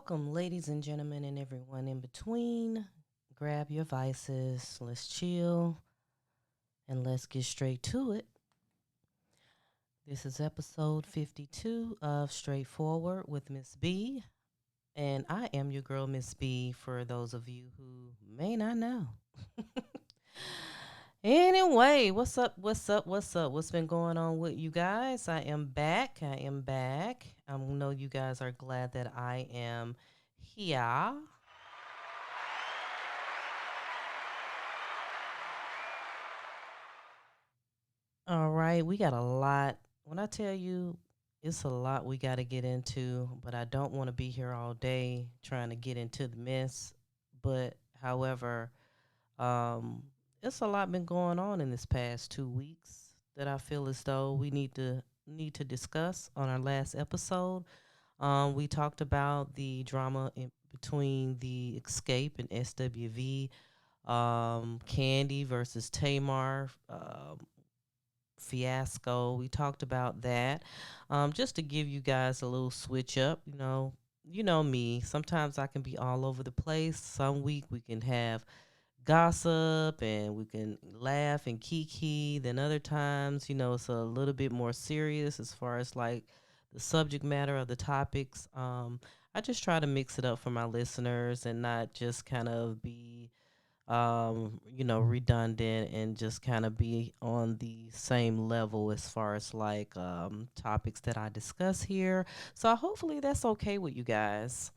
Welcome, ladies and gentlemen, and everyone in between. Grab your vices, let's chill, and let's get straight to it. This is episode 52 of Straightforward with Ms.B, and I am your girl, Ms.B, for those of you who may not know. Anyway, what's up? What's up? What's up? What's been going on with you guys? I am back. I am back. I know you guys are glad that I am here. All right, we got a lot. When I tell you, it's a lot we got to get into, but I don't want to be here all day trying to get into the mess. But however, um, it's a lot been going on in this past 2 weeks that I feel as though we need to discuss on our last episode. We talked about the drama between the Escape and SWV, Candy versus Tamar, fiasco. We talked about that. Just to give you guys a little switch up, you know me. Sometimes I can be all over the place. Some week we can have gossip and we can laugh and kiki. Then other times, it's a little bit more serious as far as like the subject matter of the topics. I just try to mix it up for my listeners and not just kind of be redundant and just kind of be on the same level as far as like topics that I discuss here. So hopefully that's okay with you guys,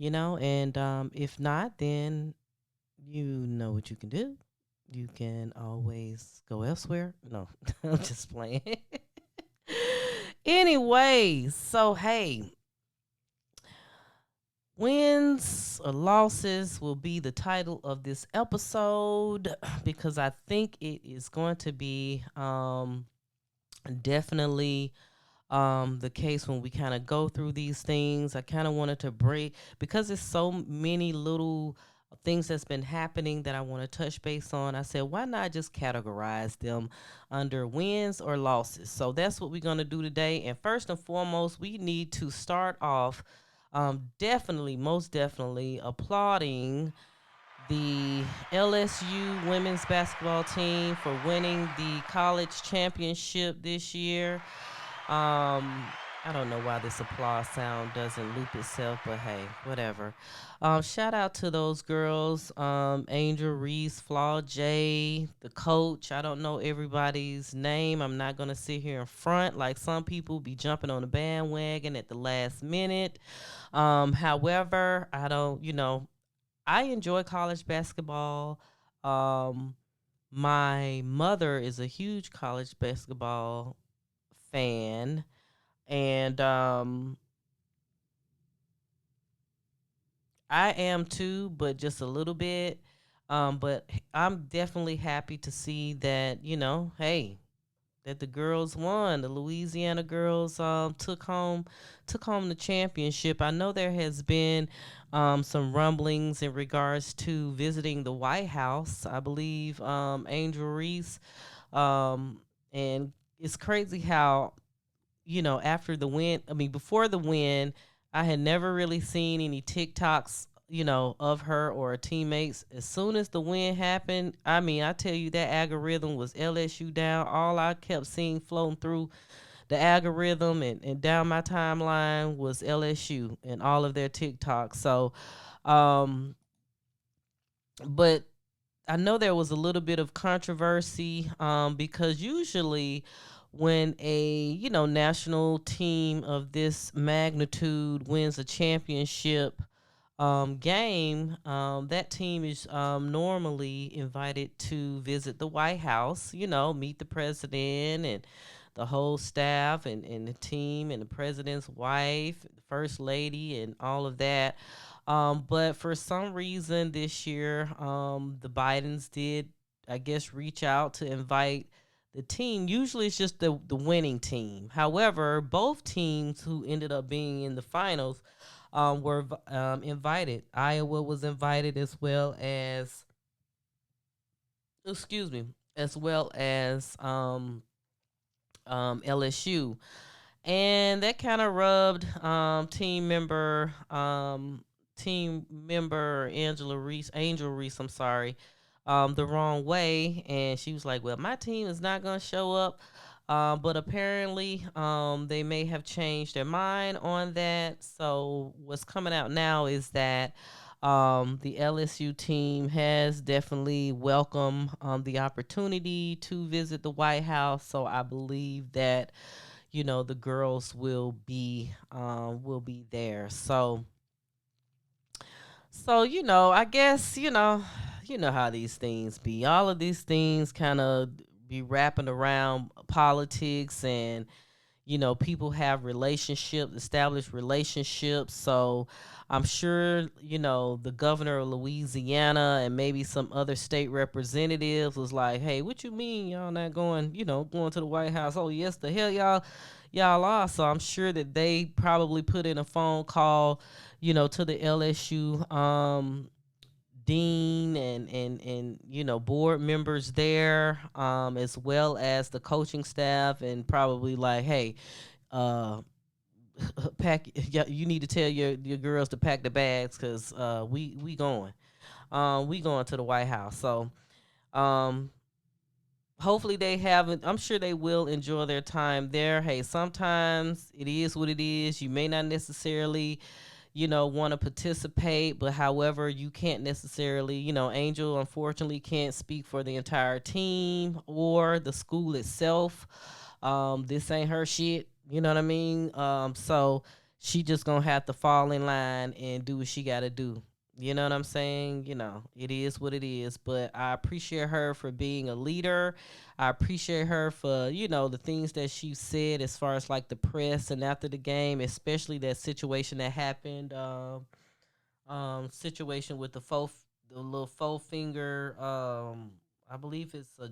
and if not, then you know what you can do. You can always go elsewhere. No, I'm just playing. Anyway, so hey, wins or losses will be the title of this episode because I think it is going to be definitely the case when we kind of go through these things. I kind of wanted to break because there's so many little things that's been happening that I want to touch base on. I said, why not just categorize them under wins or losses? So that's what we're going to do today. And first and foremost, we need to start off definitely, most definitely applauding the LSU women's basketball team for winning the college championship this year. Um, I don't know why this applause sound doesn't loop itself, but hey, whatever. Shout out to those girls, Angel Reese, Flaw J, the coach. I don't know everybody's name. I'm not gonna sit here in front like some people be jumping on the bandwagon at the last minute. However, I don't, I enjoy college basketball. Um, my mother is a huge college basketball fan, and I am too, but just a little bit. But I'm definitely happy to see that, hey, that the girls won. The Louisiana girls took home the championship. I know there has been some rumblings in regards to visiting the White House. I believe Angel Reese, um, and it's crazy how after the win, I mean, before the win, I had never really seen any TikToks, of her or her teammates. As soon as the win happened, I mean, I tell you, that algorithm was LSU down. All I kept seeing floating through the algorithm and down my timeline was LSU and all of their TikToks. So, um, but I know there was a little bit of controversy because usually when a national team of this magnitude wins a championship game, that team is normally invited to visit the White House. Meet the president and the whole staff and the team and the president's wife, the first lady, and all of that. But for some reason this year, the Bidens did, I guess, reach out to invite the team. Usually it's just the winning team. However, both teams who ended up being in the finals were invited. Iowa was invited excuse me, as well as LSU. and that kind of rubbed team member Angel Reese, I'm sorry, the wrong way, and she was like, "Well, my team is not gonna show up." But apparently, they may have changed their mind on that. So what's coming out now is that the LSU team has definitely welcomed the opportunity to visit the White House. So I believe that the girls will be there. So I guess how these things be. All of these things kind of be wrapping around politics, and people have relationships, established relationships. So I'm sure, the governor of Louisiana and maybe some other state representatives was like, "Hey, what you mean y'all not going, going to the White House?" "Oh, yes, the hell y'all are." So I'm sure that they probably put in a phone call, to the LSU dean and board members there, as well as the coaching staff, and probably like, "Hey, uh pack you need to tell your girls to pack the bags, because we going to the White House." So um hopefully they haven't I'm sure they will enjoy their time there. Hey, sometimes it is what it is. You may not necessarily want to participate, but however, you can't necessarily, Angel unfortunately can't speak for the entire team or the school itself. This ain't her shit, you know what I mean? So she just gonna have to fall in line and do what she gotta do. You know what I'm saying? It is what it is. But I appreciate her for being a leader. I appreciate her for, the things that she said as far as like the press and after the game, especially that situation that happened, situation with the little faux finger. I believe it's a.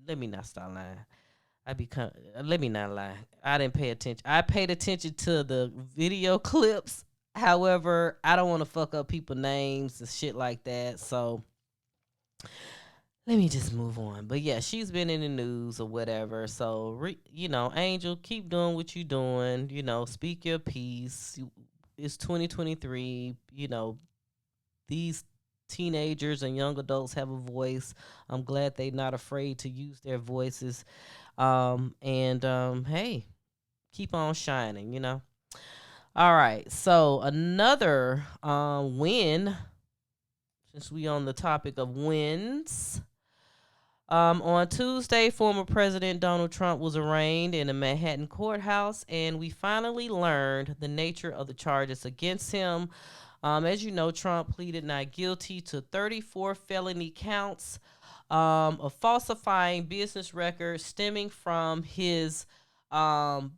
Let me not start lying. Let me not lie. I didn't pay attention. I paid attention to the video clips. However, I don't want to fuck up people's names and shit like that. So let me just move on. But yeah, she's been in the news or whatever. So Angel, keep doing what you're doing. Speak your piece. It's 2023. These teenagers and young adults have a voice. I'm glad they're not afraid to use their voices. And hey, keep on shining. All right. So another win, since we on the topic of wins. On Tuesday, former President Donald Trump was arraigned in a Manhattan courthouse, and we finally learned the nature of the charges against him. As you know, Trump pleaded not guilty to 34 felony counts of falsifying business records stemming from his um,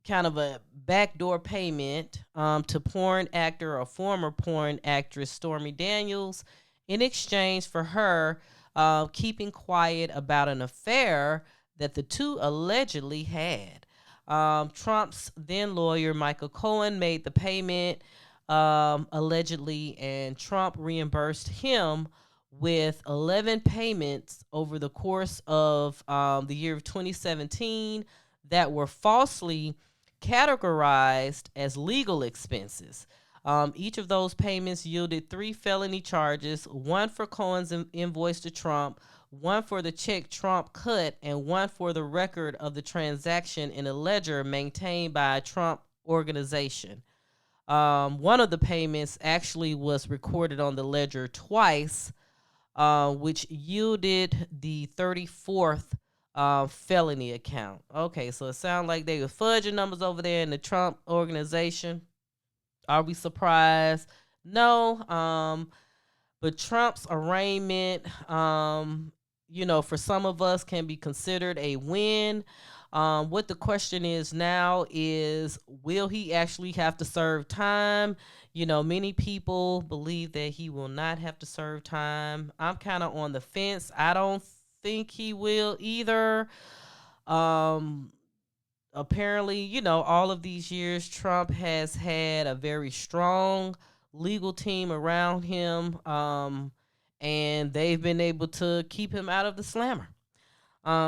kind of a backdoor payment to porn actor or former porn actress Stormy Daniels in exchange for her keeping quiet about an affair that the two allegedly had. Trump's then lawyer, Michael Cohen, made the payment allegedly, and Trump reimbursed him with 11 payments over the course of the year of 2017 that were falsely categorized as legal expenses. Each of those payments yielded 3 felony charges: one for Cohen's invoice to Trump, one for the check Trump cut, and one for the record of the transaction in a ledger maintained by a Trump organization. One of the payments actually was recorded on the ledger twice, which yielded the 34th felony account. Okay, so it sounds like they were fudging numbers over there in the Trump organization. Are we surprised? No. But Trump's arraignment, for some of us can be considered a win. What the question is now is, will he actually have to serve time? Many people believe that he will not have to serve time. I'm kind of on the fence. I don't think he will either. Um, Apparently, all of these years, Trump has had a very strong legal team around him, and they've been able to keep him out of the slammer.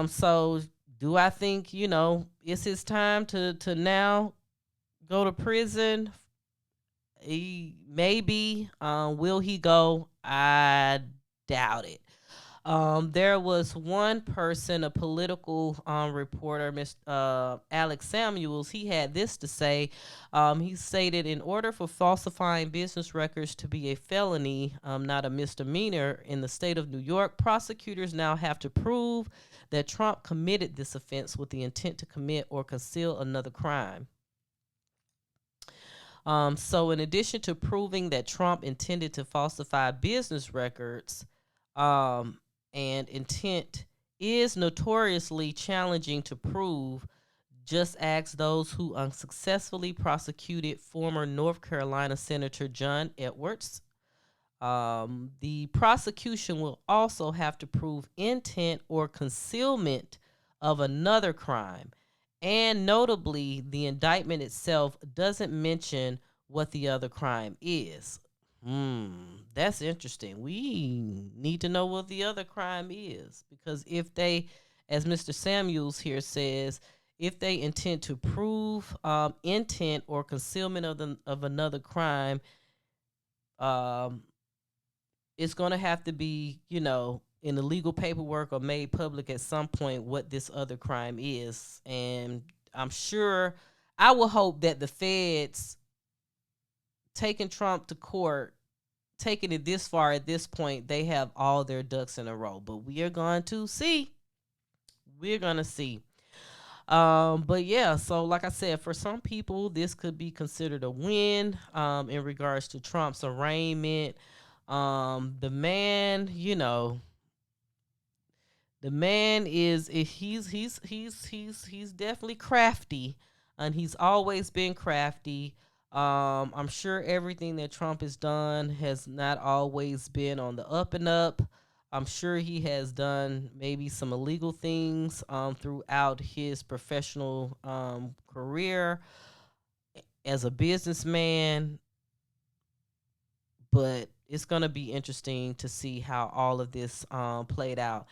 So Do I think, it's his time to now go to prison? Maybe. Will he go? I doubt it. There was one person, a political reporter, Mr. Alex Samuels. He had this to say. He stated, in order for falsifying business records to be a felony, not a misdemeanor, in the state of New York, prosecutors now have to prove that Trump committed this offense with the intent to commit or conceal another crime. So, in addition to proving that Trump intended to falsify business records, um, and intent is notoriously challenging to prove, just ask those who unsuccessfully prosecuted former North Carolina Senator John Edwards. The prosecution will also have to prove intent or concealment of another crime. And notably, the indictment itself doesn't mention what the other crime is. That's interesting. We need to know what the other crime is, because if they, as Mr. Samuels here says, if they intend to prove intent or concealment of another crime, um, it's going to have to be, in the legal paperwork or made public at some point what this other crime is. And I'm sure, I will hope that the feds taking Trump to court, taking it this far at this point, they have all their ducks in a row. But we are going to see. We're going to see. But yeah, so like I said, for some people, this could be considered a win in regards to Trump's arraignment. The man, the man is he's definitely crafty, and he's always been crafty. I'm sure everything that Trump has done has not always been on the up and up. I'm sure he has done maybe some illegal things throughout his professional career as a businessman, but it's going to be interesting to see how all of this played out.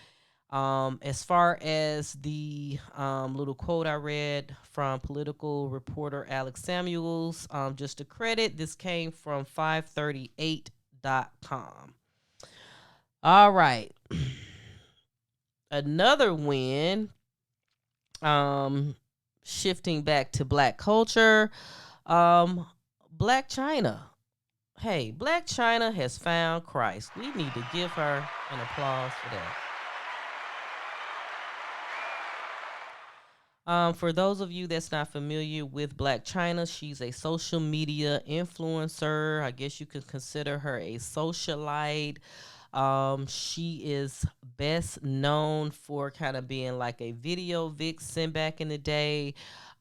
As far as the little quote I read from political reporter Alex Samuels, just to credit, this came from 538.com. All right. Another win, shifting back to black culture, Blac Chyna. Hey, Blac Chyna has found Christ. We need to give her an applause for that. For those of you that's not familiar with Blac Chyna, she's a social media influencer. I guess you could consider her a socialite. She is best known for kind of being like a video vixen back in the day.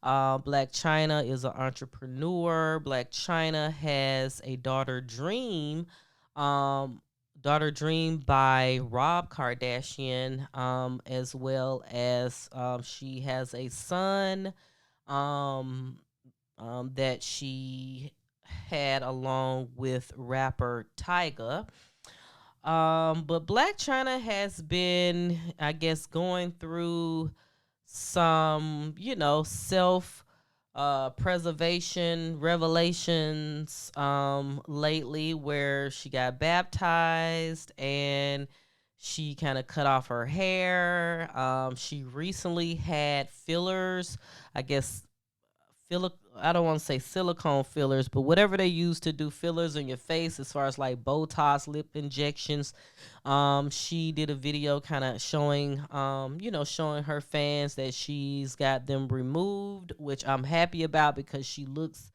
Blac Chyna is an entrepreneur. Blac Chyna has a daughter, Dream. Daughter Dream by Rob Kardashian, as well as she has a son that she had along with rapper Tyga. But Blac Chyna has been, I guess, going through some, self preservation revelations lately, where she got baptized and she kind of cut off her hair. She recently had fillers, I guess, I don't want to say silicone fillers, but whatever they use to do fillers in your face, as far as like Botox, lip injections. She did a video kind of showing, showing her fans that she's got them removed, which I'm happy about because she looks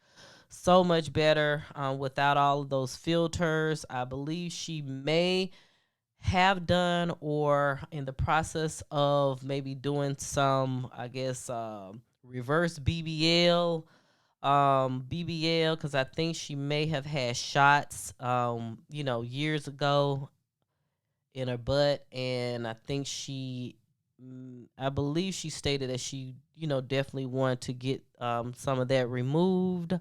so much better without all of those filters. I believe she may have done or in the process of maybe doing some, I guess, reverse BBL, because I think she may have had shots years ago in her butt, and I believe she stated that she definitely wanted to get some of that removed.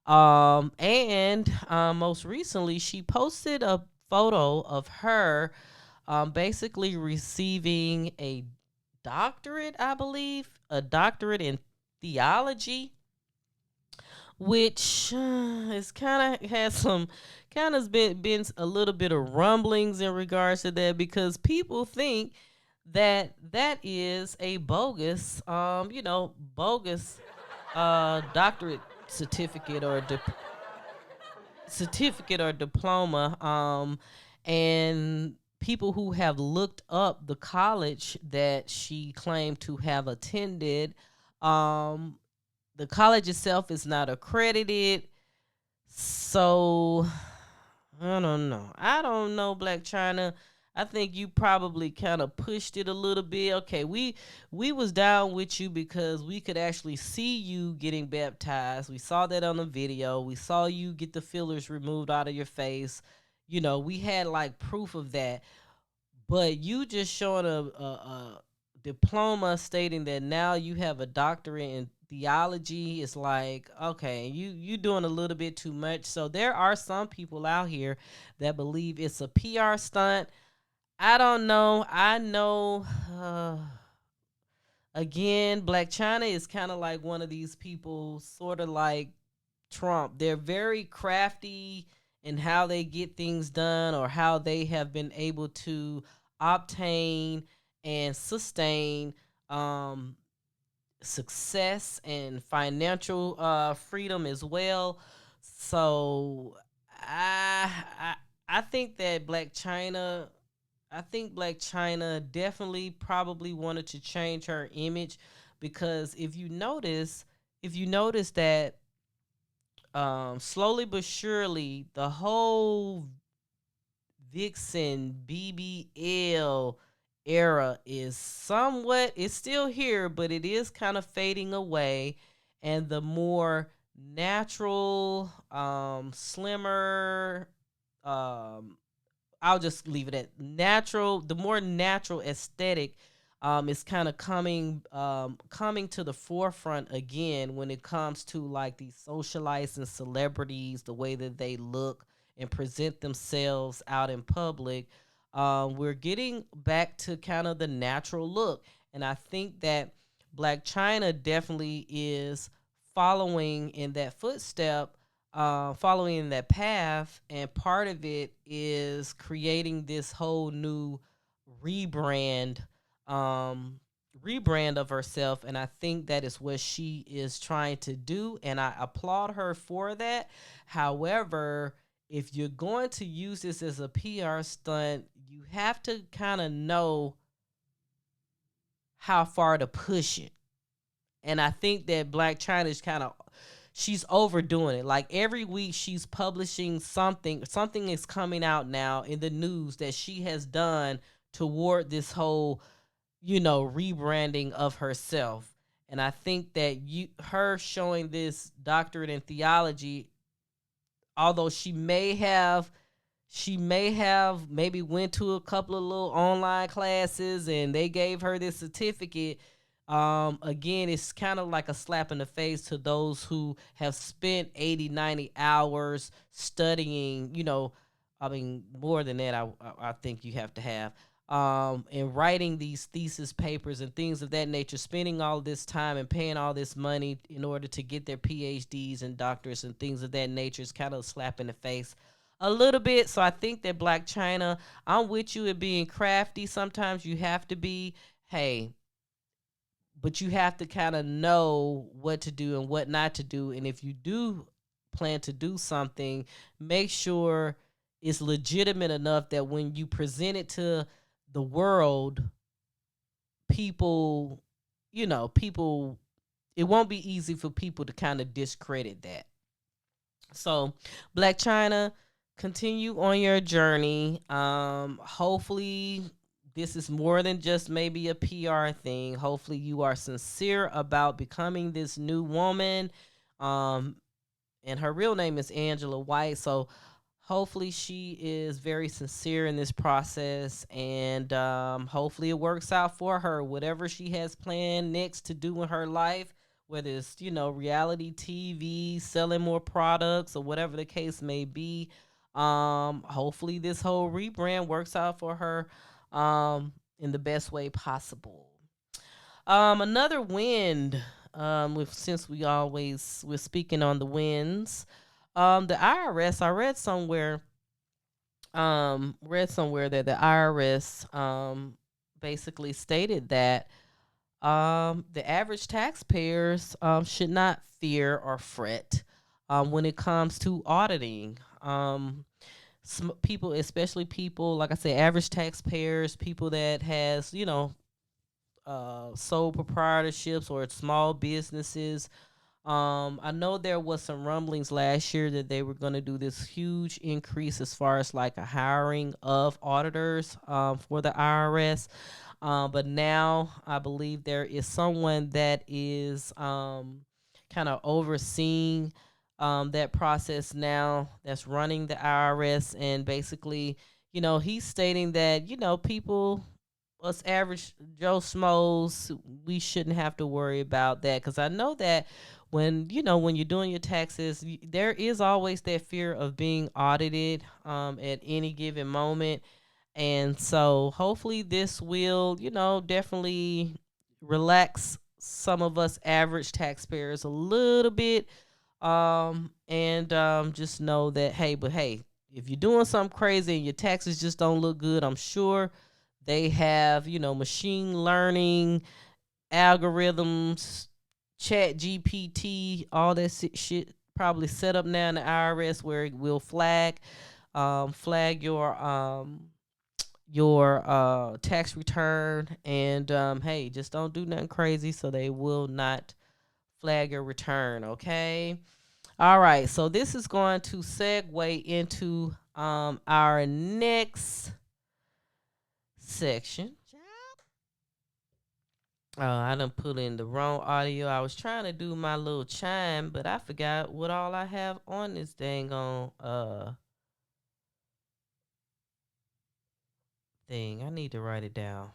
And most recently she posted a photo of her basically receiving a doctorate, I believe, a doctorate in theology, which is kind of has some kind of been a little bit of rumblings in regards to that because people think that that is a bogus, bogus doctorate certificate or certificate or diploma, and people who have looked up the college that she claimed to have attended, um, the college itself is not accredited. So I don't know, Black China. I think you probably kind of pushed it a little bit. Okay, we was down with you because we could actually see you getting baptized. We saw that on the video. We saw you get the fillers removed out of your face. We had like proof of that. But you just showing a diploma stating that now you have a doctorate in theology is like, okay, you doing a little bit too much. So there are some people out here that believe it's a PR stunt. I don't know. I know. Again, Black China is kind of like one of these people, sort of like Trump. They're very crafty in how they get things done or how they have been able to obtain and sustain um, success and financial freedom as well. So I I think that Black China definitely probably wanted to change her image because if you notice that slowly but surely the whole Vixen BBL era is somewhat it's still here, but it is kind of fading away, and the more natural, slimmer, um, I'll just leave it at natural. The more natural aesthetic is kind of coming to the forefront again when it comes to like these socialites and celebrities, the way that they look and present themselves out in public. We're getting back to kind of the natural look, and I think that Black China definitely is following in that footstep, following in that path, and part of it is creating this whole new rebrand, um, rebrand of herself, and I think that is what she is trying to do, and I applaud her for that. However, if you're going to use this as a PR stunt, you have to kind of know how far to push it. And I think that Black China is kind of she's overdoing it. Like every week she's publishing something. Something is coming out now in the news that she has done toward this whole, rebranding of herself. And I think that her showing this doctorate in theology, although she may have maybe went to a couple of little online classes and they gave her this certificate. Again, it's kind of like a slap in the face to those who have spent 80, 90 hours studying, I mean, more than that, I think you have to have. And writing these thesis papers and things of that nature, spending all this time and paying all this money in order to get their PhDs and doctorates and things of that nature is kind of a slap in the face a little bit. So I think that Black China, I'm with you at being crafty. Sometimes you have to be, hey, but you have to kind of know what to do and what not to do. And if you do plan to do something, make sure it's legitimate enough that when you present it to the world, people, people, it won't be easy for people to kind of discredit that. So, Black China, continue on your journey. Hopefully, this is more than just maybe a PR thing. Hopefully, you are sincere about becoming this new woman. Um, and her real name is Angela White. So, hopefully, she is very sincere in this process, and hopefully, it works out for her. Whatever she has planned next to do in her life, whether it's reality TV, selling more products, or whatever the case may be. Hopefully, this whole rebrand works out for her in the best way possible. Another wind. With since we're speaking on the winds. The IRS. I read somewhere that the IRS basically stated that the average taxpayers should not fear or fret when it comes to auditing. People, especially people like I said, average taxpayers, people that has sole proprietorships or small businesses. I know there was some rumblings last year that they were going to do this huge increase as far as like a hiring of auditors for the IRS. But now I believe there is someone that is kind of overseeing that process now, that's running the IRS. And basically, he's stating that, people, us average Joe Schmoes, we shouldn't have to worry about that. Because I know that when you're doing your taxes, there is always that fear of being audited at any given moment. And so hopefully this will, definitely relax some of us average taxpayers a little bit. And just know that, hey, but hey, if you're doing something crazy and your taxes just don't look good, I'm sure they have, machine learning algorithms, chat GPT, all that shit probably set up now in the IRS where it will flag your tax return. And hey, just don't do nothing crazy so they will not flag your return. Okay. All right, so this is going to segue into our next section. I done put in the wrong audio. I was trying to do my little chime, but I forgot what all I have on this dang on thing. I need to write it down.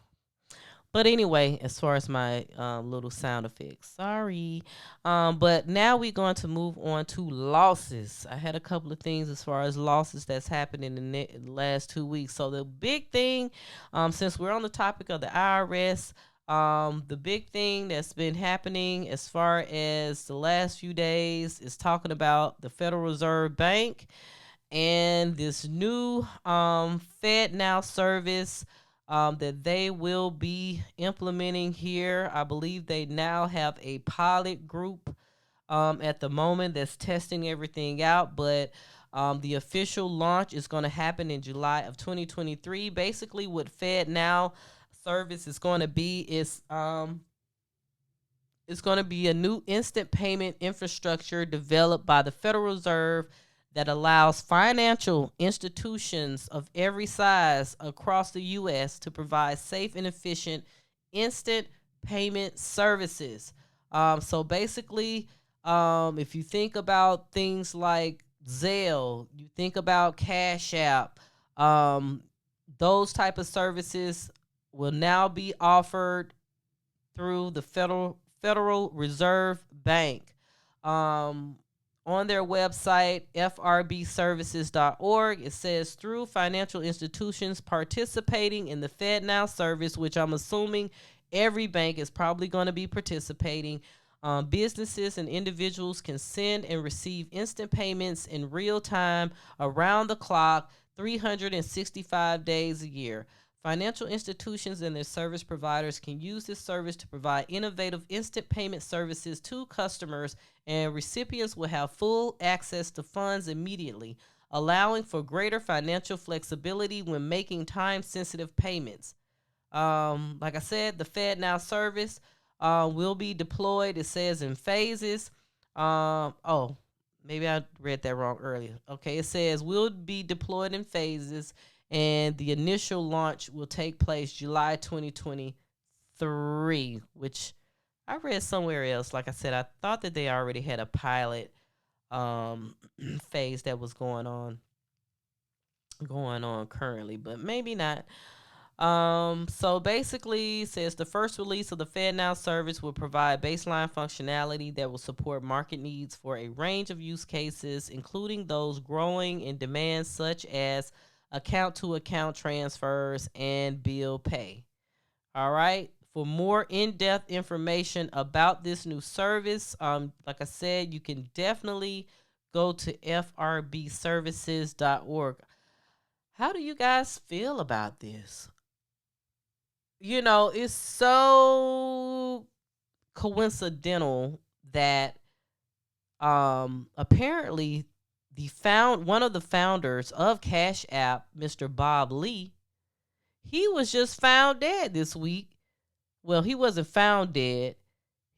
But anyway, as far as my little sound effects, sorry. But now we're going to move on to losses. I had a couple of things as far as losses that's happened in the last 2 weeks. So the big thing, since we're on the topic of the IRS, the big thing that's been happening as far as the last few days is talking about the Federal Reserve Bank and this new FedNow service that they will be implementing here. I believe they now have a pilot group at the moment that's testing everything out, but the official launch is going to happen in July of 2023. Basically, what FedNow service is going to be is it's going to be a new instant payment infrastructure developed by the Federal Reserve that allows financial institutions of every size across the U.S. to provide safe and efficient instant payment services. So basically, if you think about things like Zelle, you think about Cash App, those type of services will now be offered through the Federal Reserve Bank. Um, on their website, frbservices.org, it says through financial institutions participating in the FedNow service, which I'm assuming every bank is probably going to be participating. Businesses and individuals can send and receive instant payments in real time, around the clock, 365 days a year. Financial institutions and their service providers can use this service to provide innovative instant payment services to customers, and recipients will have full access to funds immediately, allowing for greater financial flexibility when making time-sensitive payments. Like I said, the FedNow service will be deployed, it says, in phases. Oh, maybe I read that wrong earlier. Okay, it says will be deployed in phases, and the initial launch will take place July 2023, which I read somewhere else. Like I said, I thought that they already had a pilot um, phase that was going on currently, but maybe not. So basically, it says the first release of the FedNow service will provide baseline functionality that will support market needs for a range of use cases, including those growing in demand, such as account to account transfers and bill pay. All right. for more in-depth information about this new service, like I said, you can definitely go to frbservices.org. How do you guys feel about this? It's so coincidental that apparently one of the founders of Cash App, Mr. Bob Lee, he was just found dead this week. Well, he wasn't found dead.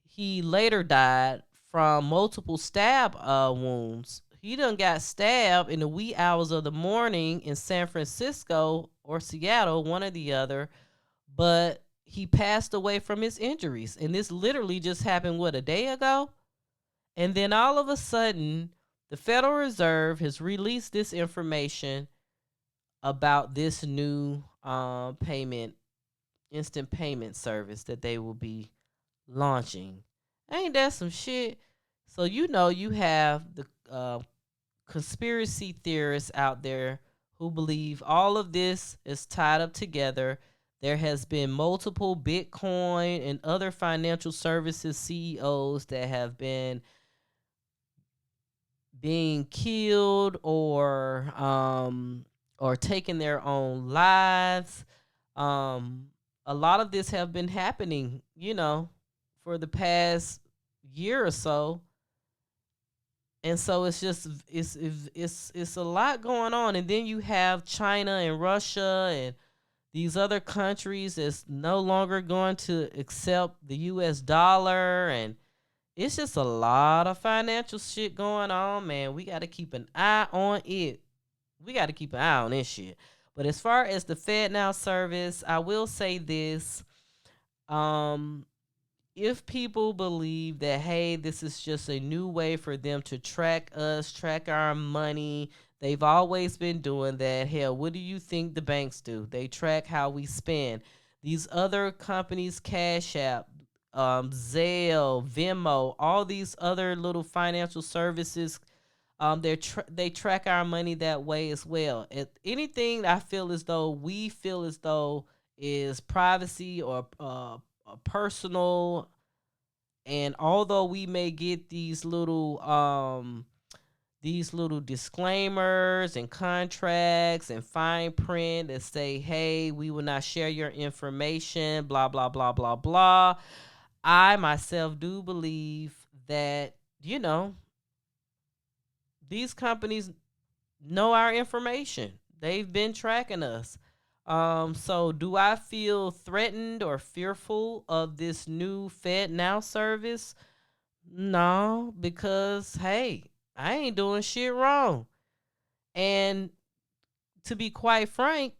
He later died from multiple stab wounds. He done got stabbed in the wee hours of the morning in San Francisco or Seattle, one or the other, but he passed away from his injuries. And this literally just happened, a day ago? And then all of a sudden, the Federal Reserve has released this information about this new instant payment service that they will be launching. Ain't that some shit? So you have the conspiracy theorists out there who believe all of this is tied up together. There has been multiple Bitcoin and other financial services CEOs that have been being killed or taking their own lives. A lot of this have been happening, for the past year or so. And so it's just it's a lot going on. And then you have China and Russia and these other countries that's no longer going to accept the US dollar, and it's just a lot of financial shit going on, man. We got to keep an eye on it. We got to keep an eye on this shit. But as far as the FedNow service, I will say this. If people believe that, hey, this is just a new way for them to track us, track our money, they've always been doing that. Hell, what do you think the banks do? They track how we spend. These other companies, Cash App, Zelle, Venmo, all these other little financial services, they track our money that way as well. Anything we feel as though is privacy or personal, and although we may get these little disclaimers and contracts and fine print that say, hey, we will not share your information, blah blah blah blah blah, I myself do believe that these companies know our information. They've been tracking us. So do I feel threatened or fearful of this new FedNow service? No, because hey, I ain't doing shit wrong. And to be quite frank,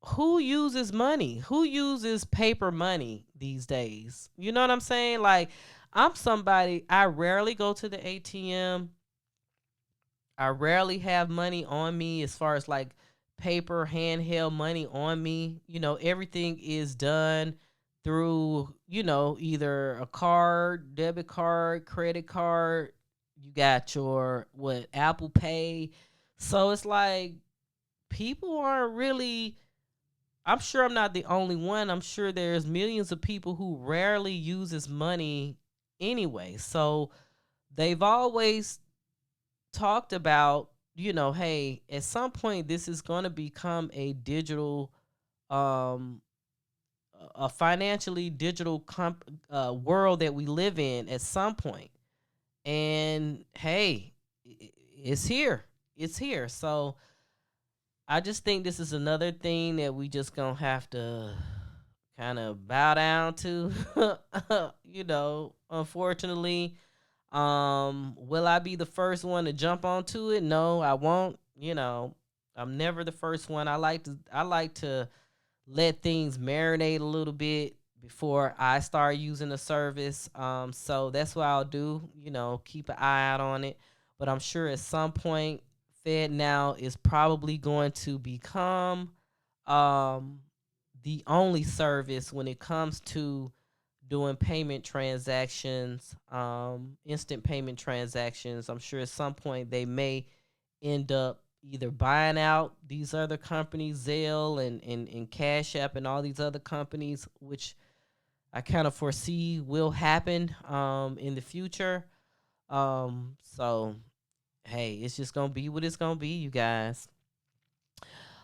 who uses money? Who uses paper money these days? You know what I'm saying? Like, I'm somebody, I rarely go to the ATM. I rarely have money on me as far as like paper handheld money on me. Everything is done through, either a card, debit card, credit card. You got your Apple Pay. So it's like people aren't really, I'm sure I'm not the only one. I'm sure there's millions of people who rarely uses money anyway. So they've always talked about, hey, at some point this is going to become a digital, a financially digital world that we live in at some point. And hey, it's here. It's here. So I just think this is another thing that we just gonna have to kind of bow down to. Unfortunately. Will I be the first one to jump onto it? No, I won't. I'm never the first one. I like to let things marinate a little bit before I start using the service. So that's what I'll do, keep an eye out on it. But I'm sure at some point FedNow is probably going to become the only service when it comes to doing payment transactions, instant payment transactions. I'm sure at some point they may end up either buying out these other companies, Zelle and Cash App and all these other companies, which I kind of foresee will happen in the future. So hey, it's just gonna be what it's gonna be, you guys.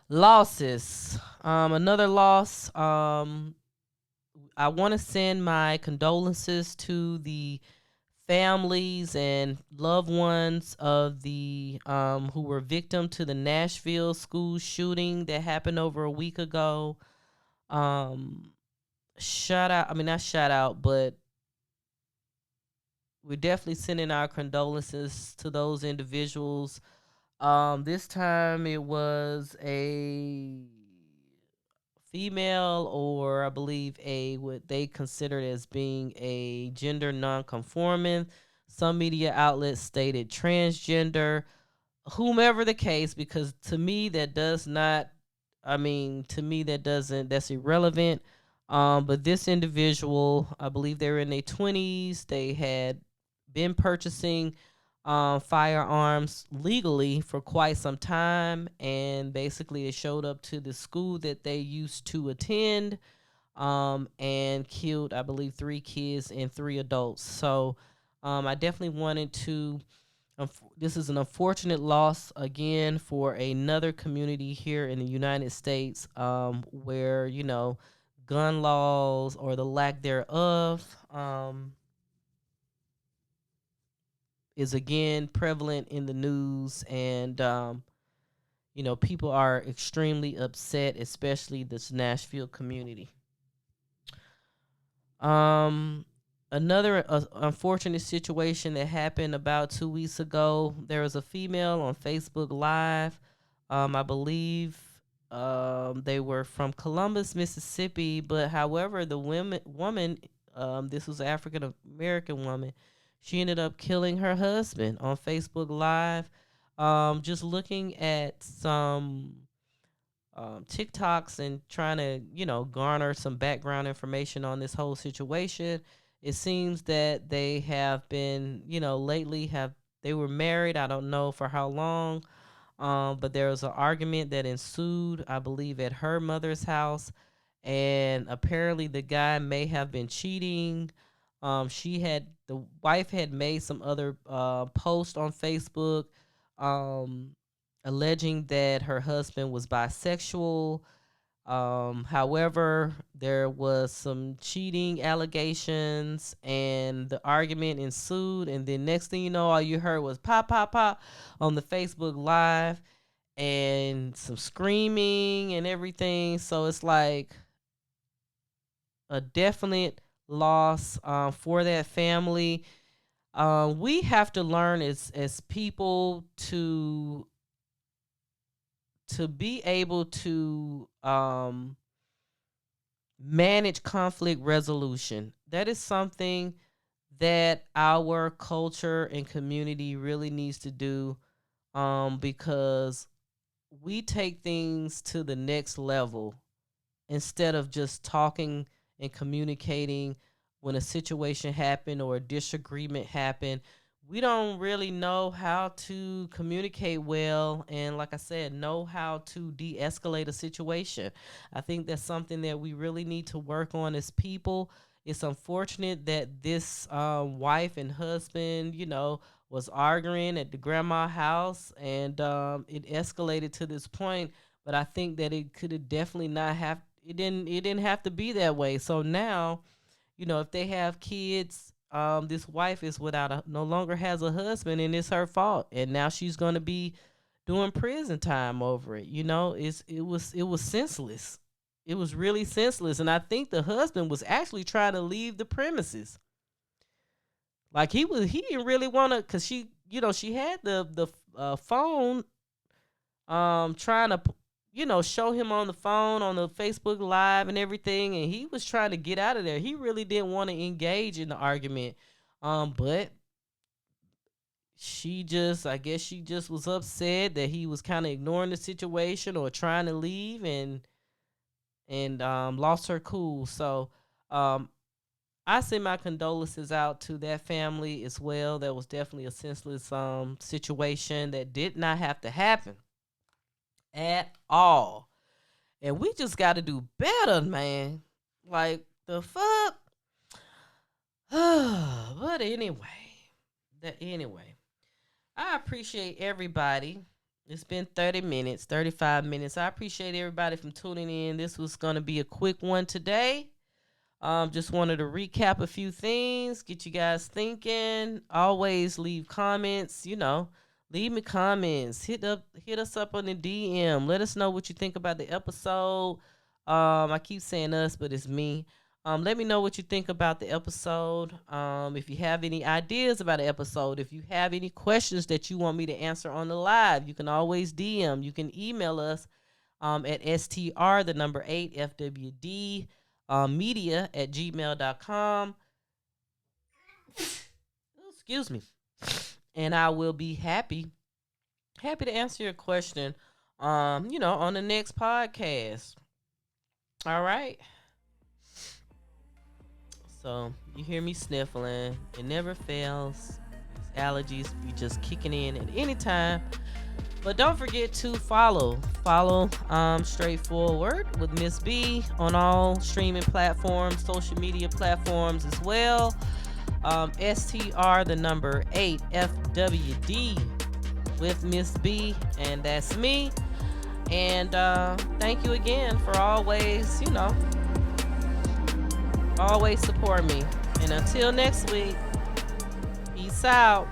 Losses. Another loss. I want to send my condolences to the families and loved ones of the who were victim to the Nashville school shooting that happened over a week ago. Um, shout out. I mean, not shout out, but we're definitely sending our condolences to those individuals. This time it was a female, or I believe a what they considered as being a gender nonconforming. Some media outlets stated transgender, whomever the case, because to me that does not, I mean, to me that doesn't, that's irrelevant. But this individual, I believe they were in their 20s. They had been purchasing firearms legally for quite some time, and basically it showed up to the school that they used to attend, and killed, I believe, 3 kids and 3 adults. So I definitely wanted to. This is an unfortunate loss again for another community here in the United States, where gun laws or the lack thereof is again prevalent in the news, and people are extremely upset, especially this Nashville community. Um, Another unfortunate situation that happened about 2 weeks ago. There was a female on Facebook Live. I believe they were from Columbus, Mississippi, but however, the woman, this was an African American woman, she ended up killing her husband on Facebook Live. Just looking at some TikToks and trying to, garner some background information on this whole situation. It seems that they have been, lately have they were married. I don't know for how long, but there was an argument that ensued, I believe, at her mother's house, and apparently the guy may have been cheating. The wife had made some other post on Facebook, um, alleging that her husband was bisexual. However, there was some cheating allegations, and the argument ensued. And then next thing you know, all you heard was pop, pop, pop on the Facebook Live, and some screaming and everything. So it's like a definite loss for that family. We have to learn as people to be able to manage conflict resolution. That is something that our culture and community really needs to do, because we take things to the next level instead of just talking and communicating when a situation happened or a disagreement happened. We don't really know how to communicate well, and like I said, know how to de-escalate a situation. I think that's something that we really need to work on as people. It's unfortunate that this wife and husband, was arguing at the grandma house, and it escalated to this point. But I think that it could have definitely not have it didn't have to be that way. So now, if they have kids, this wife is no longer has a husband, and it's her fault, and now she's going to be doing prison time over it. It was senseless. It was really senseless, and I think the husband was actually trying to leave the premises. Like he didn't really want to, cause she had the phone, trying to show him on the phone on the Facebook Live and everything, and he was trying to get out of there. He really didn't want to engage in the argument, but I guess she just was upset that he was kind of ignoring the situation or trying to leave, and lost her cool. So um I send my condolences out to that family as well. That was definitely a senseless situation that did not have to happen. at all. And we just got to do better, man. Like, the fuck? But anyway, I appreciate everybody. It's been 30 minutes, 35 minutes. I appreciate everybody from tuning in. This was going to be a quick one today. Just wanted to recap a few things, get you guys thinking. Always leave comments, leave me comments. Hit us up on the DM. Let us know what you think about the episode. I keep saying us, but it's me. Let me know what you think about the episode. If you have any ideas about the episode, if you have any questions that you want me to answer on the live, you can always DM. You can email us at str the number 8 fwd media@gmail.com. Excuse me. And I will be happy to answer your question on the next podcast. All right. So you hear me sniffling. It never fails. These allergies be just kicking in at any time. But don't forget to follow Straightforward with Ms.B on all streaming platforms, social media platforms as well. STR the number 8 FWD with Ms.B, and that's me. And thank you again for always support me. And until next week, peace out.